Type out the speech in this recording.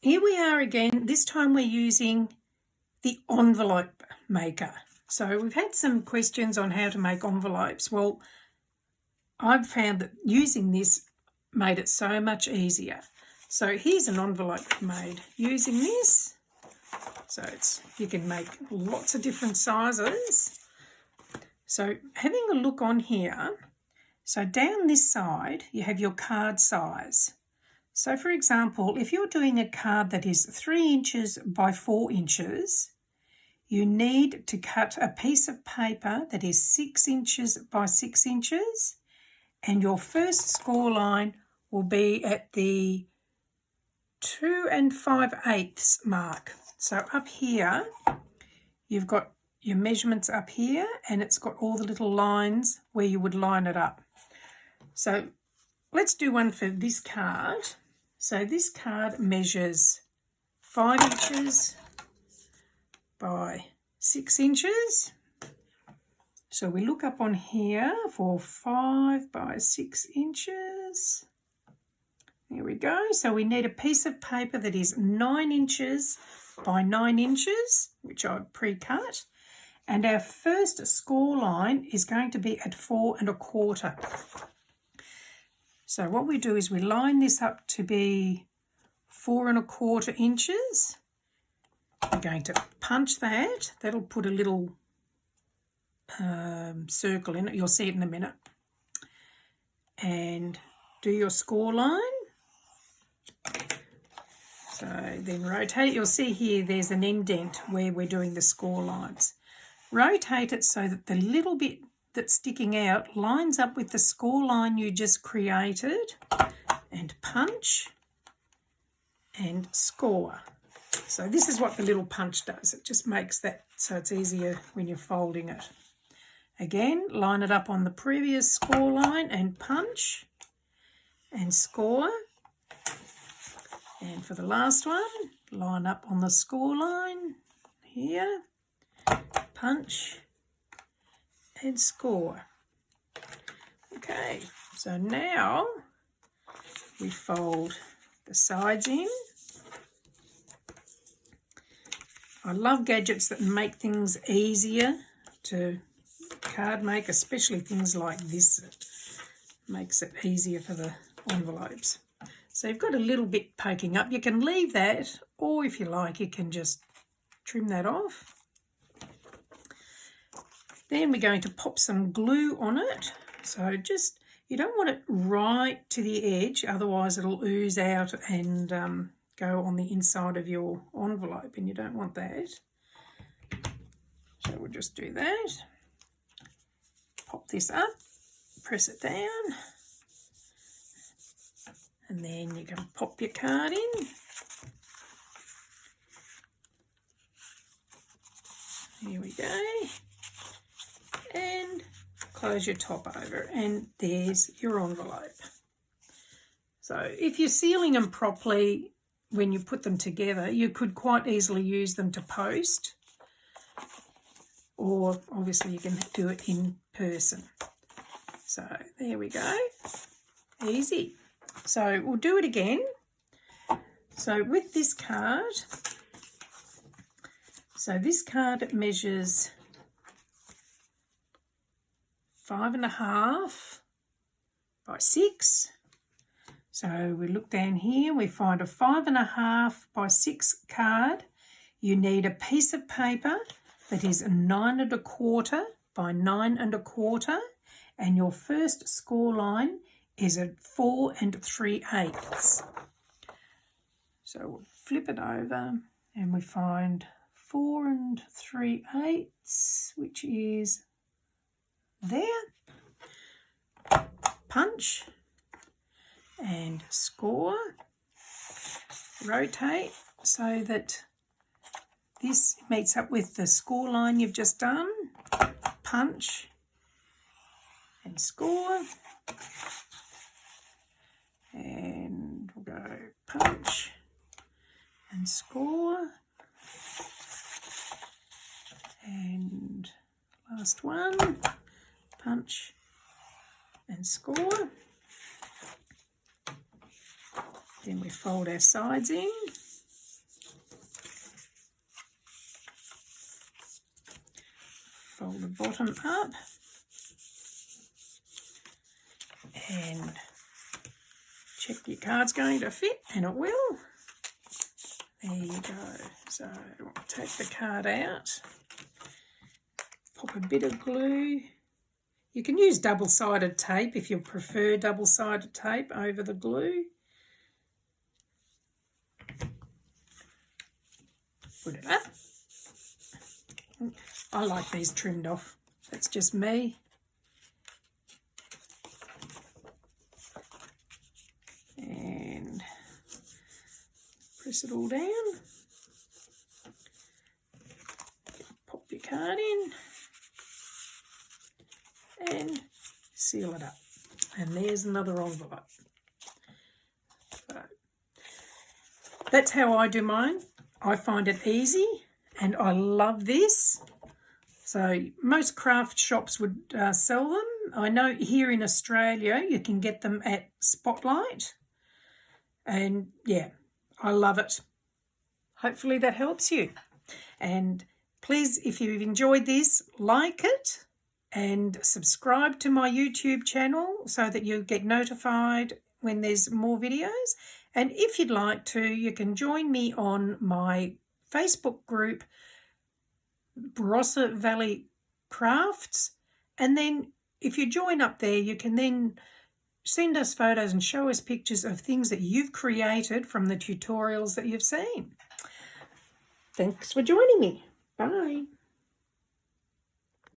here we are again. This time we're using the envelope maker. So we've had some questions on how to make envelopes. Well, I've found that using this made it so much easier. So here's an envelope made using this. So you can make lots of different sizes. So having a look on here, so down this side you have your card size. So for example, if you're doing a card that is 3 inches by 4 inches, you need to cut a piece of paper that is 6 inches by 6 inches, and your first score line will be at the 2 5/8 mark. So up here, you've got your measurements up here, and it's got all the little lines where you would line it up. So let's do one for this card. So this card measures 5 inches by 6 inches. So we look up on here for 5 by 6 inches. There we go. So we need a piece of paper that is 9 inches by 9 inches, which I've pre-cut. And our first score line is going to be at 4 1/4. So what we do is we line this up to be 4 1/4 inches. We're going to punch that. That'll put a little circle in it. You'll see it in a minute. And do your score line. So then rotate it. You'll see here there's an indent where we're doing the score lines. Rotate it so that the little bit that's sticking out lines up with the score line you just created, and punch and score. So this is what the little punch does. It just makes that so it's easier when you're folding it. Again, line it up on the previous score line and punch and score. And for the last one, line up on the score line here, punch and score. Okay, so now we fold the sides in. I love gadgets that make things easier to card make, especially things like this. It makes it easier for the envelopes. So you've got a little bit poking up. You can leave that, or if you like, you can just trim that off. Then we're going to pop some glue on it. So just, you don't want it right to the edge, otherwise it'll ooze out and go on the inside of your envelope, and you don't want that. So we'll just do that. Pop this up, press it down, and then you can pop your card in. Here we go. And close your top over, and there's your envelope. So if you're sealing them properly when you put them together, you could quite easily use them to post, or obviously you can do it in person. So there we go, easy. So we'll do it again. So with this card, so this card measures 5 1/2 by 6. So we look down here, we find a 5 1/2 by 6 card. You need a piece of paper that is 9 1/4 by 9 1/4, and your first score line is at 4 3/8. So we'll flip it over and we find 4 3/8, which is there. Punch and score. Rotate so that this meets up with the score line you've just done. Punch and score. And we'll go punch and score. And last one, punch and score. Then we fold our sides in. fold the bottom up and check your card's going to fit, and it will. There you go. So we'll take the card out, pop a bit of glue. You can use double-sided tape if you prefer double-sided tape over the glue. Put it up. I like these trimmed off. That's just me. And press it all down. Pop your card in and seal it up. And there's another envelope. So that's how I do mine. I find it easy and I love this. So most craft shops would sell them. I know here in Australia you can get them at Spotlight. And yeah, I love it. Hopefully that helps you. And please, if you've enjoyed this, like it and subscribe to my YouTube channel so that you get notified when there's more videos. And if you'd like to, you can join me on my Facebook group, Barossa Valley Crafts. And then if you join up there, you can then send us photos and show us pictures of things that you've created from the tutorials that you've seen. Thanks for joining me. Bye.